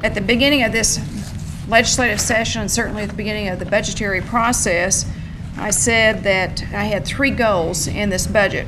At the beginning of this legislative session, and certainly at the beginning of the budgetary process, I said that I had 3 goals in this budget.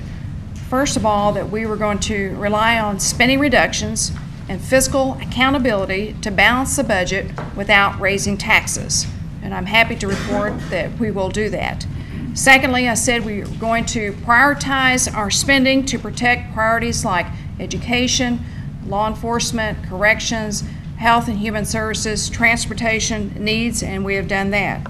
First of all, that we were going to rely on spending reductions and fiscal accountability to balance the budget without raising taxes. And I'm happy to report that we will do that. Secondly, I said we were going to prioritize our spending to protect priorities like education, law enforcement, corrections, health and human services, transportation needs, and we have done that.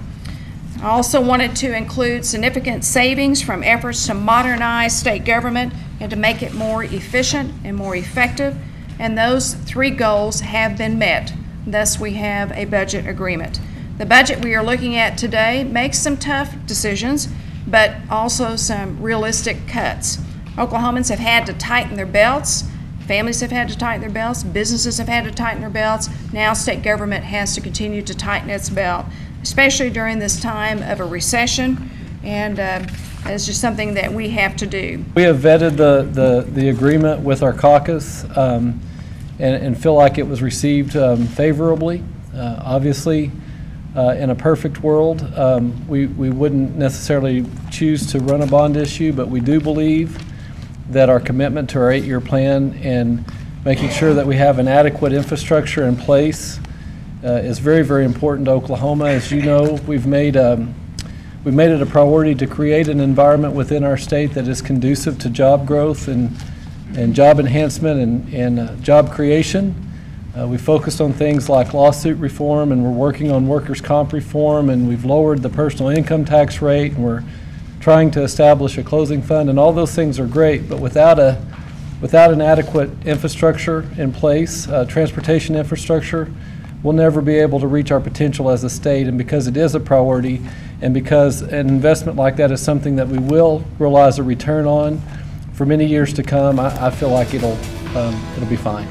I also wanted to include significant savings from efforts to modernize state government and to make it more efficient and more effective, and those 3 goals have been met. Thus, we have a budget agreement. The budget we are looking at today makes some tough decisions, but also some realistic cuts. Oklahomans have had to tighten their belts. Families have had to tighten their belts. Businesses have had to tighten their belts. Now state government has to continue to tighten its belt, especially during this time of a recession, and it's just something that we have to do. We have vetted the agreement with our caucus and feel like it was received favorably. Obviously, in a perfect world, we wouldn't necessarily choose to run a bond issue, but we do believe that our commitment to our 8-year plan and making sure that we have an adequate infrastructure in place is very, very important to Oklahoma. As you know, we've made it a priority to create an environment within our state that is conducive to job growth and job enhancement and job creation. We focused on things like lawsuit reform, and we're working on workers' comp reform, and we've lowered the personal income tax rate, and we're trying to establish a closing fund, and all those things are great, but without an adequate infrastructure in place, transportation infrastructure, we'll never be able to reach our potential as a state. And because it is a priority, and because an investment like that is something that we will realize a return on for many years to come, I feel like it'll be fine.